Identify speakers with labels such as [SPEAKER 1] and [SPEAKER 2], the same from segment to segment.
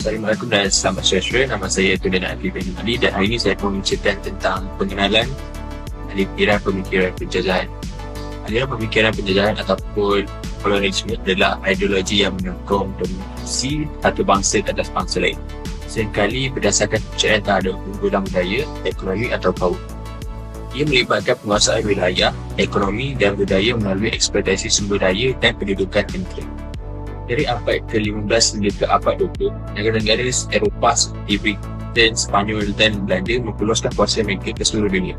[SPEAKER 1] Assalamualaikum dan selamat sejahtera. Nama saya Tuan Adli bin Ali dan hari ini saya akan menceritakan tentang pengenalan aliran pemikiran penjajahan ataupun kolonialisme adalah ideologi yang menyokong dominasi satu bangsa ke atas bangsa lain. Seringkali berdasarkan kepercayaan terhadap unggulan budaya, ekonomi atau kaum. Ia melibatkan penguasaan wilayah, ekonomi dan budaya melalui eksploitasi sumber daya dan pendudukan negeri. Dari abad ke-15 hingga ke abad 20, negara-negara Eropah seperti Britain, Spanyol dan Belanda memperluaskan kuasa mereka ke seluruh dunia.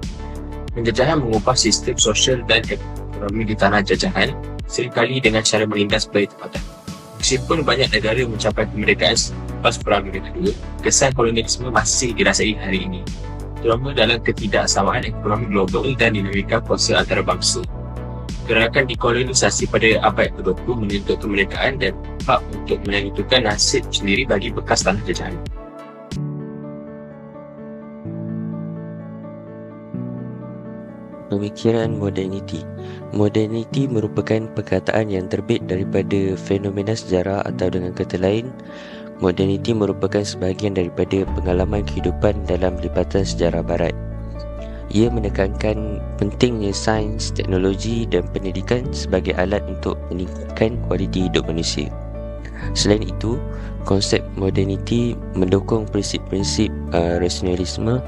[SPEAKER 1] Penjajahan mengubah sistem sosial dan ekonomi di tanah jajahan, seringkali dengan cara melindas budaya tempatan. Meskipun banyak negara mencapai kemerdekaan selepas Perang Dunia Kedua, kesan kolonialisme masih dirasai hari ini, terutama dalam ketidaksamaan ekonomi global dan dinamika kuasa antarabangsa. Gerakan dekolonisasi pada abad ke-20 menuntut kemerdekaan dan hak untuk menentukan nasib sendiri bagi bekas tanah jajahan.
[SPEAKER 2] Pemikiran moderniti. Moderniti merupakan perkataan yang terbit daripada fenomena sejarah atau dengan kata lain, moderniti merupakan sebahagian daripada pengalaman kehidupan dalam lipatan sejarah barat. Ia menekankan pentingnya sains, teknologi dan pendidikan sebagai alat untuk meningkatkan kualiti hidup manusia. Selain itu, konsep moderniti mendukung prinsip-prinsip rasionalisme,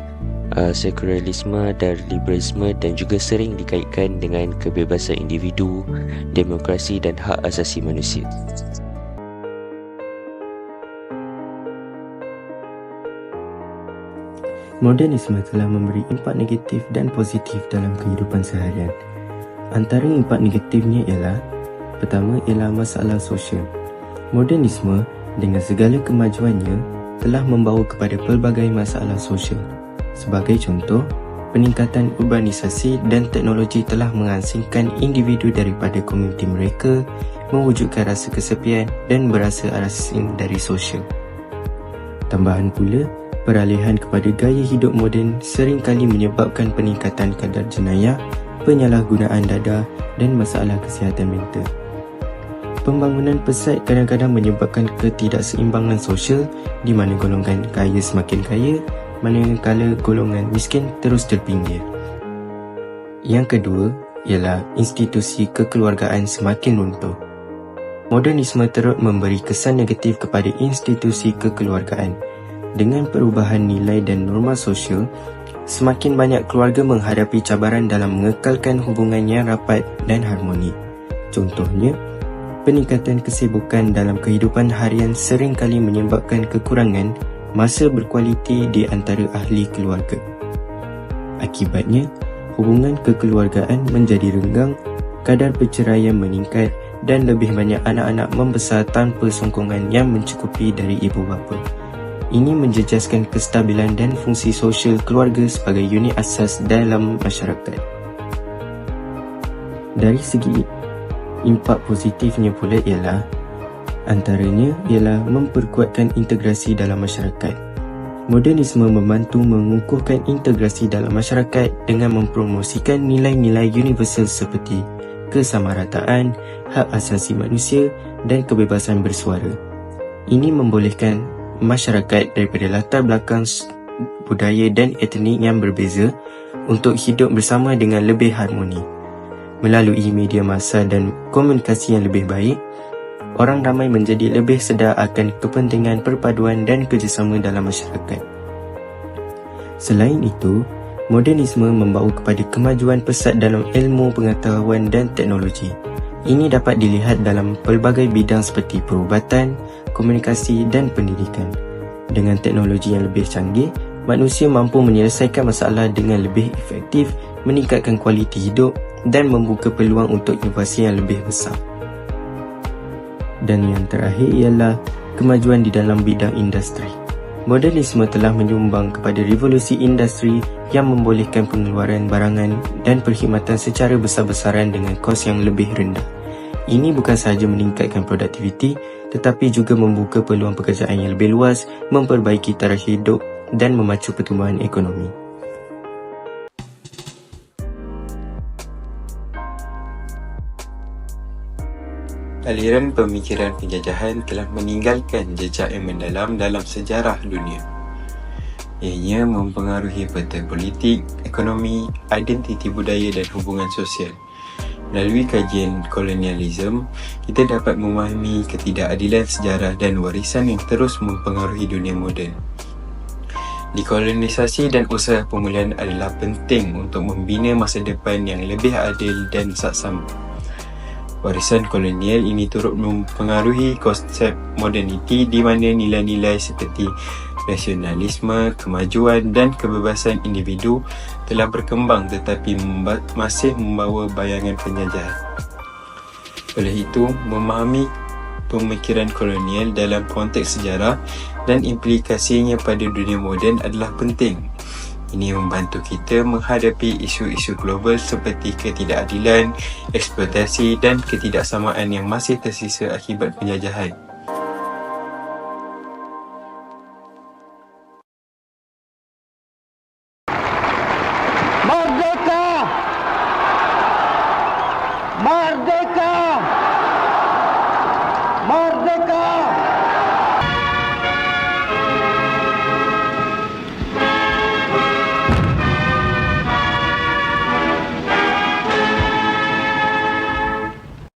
[SPEAKER 2] sekularisme dan liberalisme dan juga sering dikaitkan dengan kebebasan individu, demokrasi dan hak asasi manusia.
[SPEAKER 3] Modernisme telah memberi impak negatif dan positif dalam kehidupan seharian. Antara impak negatifnya ialah, pertama ialah masalah sosial. Modernisme dengan segala kemajuannya telah membawa kepada pelbagai masalah sosial. Sebagai contoh, peningkatan urbanisasi dan teknologi telah mengasingkan individu daripada komuniti mereka, mewujudkan rasa kesepian dan berasa asing dari sosial. Tambahan pula, peralihan kepada gaya hidup moden seringkali menyebabkan peningkatan kadar jenayah, penyalahgunaan dadah dan masalah kesihatan mental. Pembangunan pesat kadang-kadang menyebabkan ketidakseimbangan sosial di mana golongan kaya semakin kaya, manakala golongan miskin terus terpinggir. Yang kedua ialah institusi kekeluargaan semakin runtuh. Modernisme terus memberi kesan negatif kepada institusi kekeluargaan. Dengan perubahan nilai dan norma sosial, semakin banyak keluarga menghadapi cabaran dalam mengekalkan hubungan yang rapat dan harmoni. Contohnya, peningkatan kesibukan dalam kehidupan harian seringkali menyebabkan kekurangan masa berkualiti di antara ahli keluarga. Akibatnya, hubungan kekeluargaan menjadi renggang, kadar perceraian meningkat dan lebih banyak anak-anak membesar tanpa sokongan yang mencukupi dari ibu bapa. Ini menjejaskan kestabilan dan fungsi sosial keluarga sebagai unit asas dalam masyarakat. Dari segi impak positifnya pula ialah, antaranya ialah memperkuatkan integrasi dalam masyarakat. Modernisme membantu mengukuhkan integrasi dalam masyarakat dengan mempromosikan nilai-nilai universal seperti kesamarataan, hak asasi manusia dan kebebasan bersuara. Ini membolehkan masyarakat daripada latar belakang budaya dan etnik yang berbeza untuk hidup bersama dengan lebih harmoni. Melalui media massa dan komunikasi yang lebih baik, orang ramai menjadi lebih sedar akan kepentingan perpaduan dan kerjasama dalam masyarakat. Selain itu, modernisme membawa kepada kemajuan pesat dalam ilmu pengetahuan dan teknologi. Ini dapat dilihat dalam pelbagai bidang seperti perubatan, komunikasi dan pendidikan. Dengan teknologi yang lebih canggih, manusia mampu menyelesaikan masalah dengan lebih efektif, meningkatkan kualiti hidup dan membuka peluang untuk inovasi yang lebih besar. Dan yang terakhir ialah kemajuan di dalam bidang industri. Modernisme telah menyumbang kepada revolusi industri yang membolehkan pengeluaran barangan dan perkhidmatan secara besar-besaran dengan kos yang lebih rendah. Ini bukan sahaja meningkatkan produktiviti, tetapi juga membuka peluang pekerjaan yang lebih luas, memperbaiki taraf hidup dan memacu pertumbuhan ekonomi.
[SPEAKER 4] Aliran pemikiran penjajahan telah meninggalkan jejak yang mendalam dalam sejarah dunia. Ianya mempengaruhi peta politik, ekonomi, identiti budaya dan hubungan sosial. Melalui kajian kolonialisme, kita dapat memahami ketidakadilan sejarah dan warisan yang terus mempengaruhi dunia moden. Dekolonisasi dan usaha pemulihan adalah penting untuk membina masa depan yang lebih adil dan saksama. Warisan kolonial ini turut mempengaruhi konsep moderniti di mana nilai-nilai seperti nasionalisme, kemajuan dan kebebasan individu telah berkembang tetapi masih membawa bayangan penjajahan. Oleh itu, memahami pemikiran kolonial dalam konteks sejarah dan implikasinya pada dunia moden adalah penting. Ini membantu kita menghadapi isu-isu global seperti ketidakadilan, eksploitasi dan ketidaksamaan yang masih tersisa akibat penjajahan.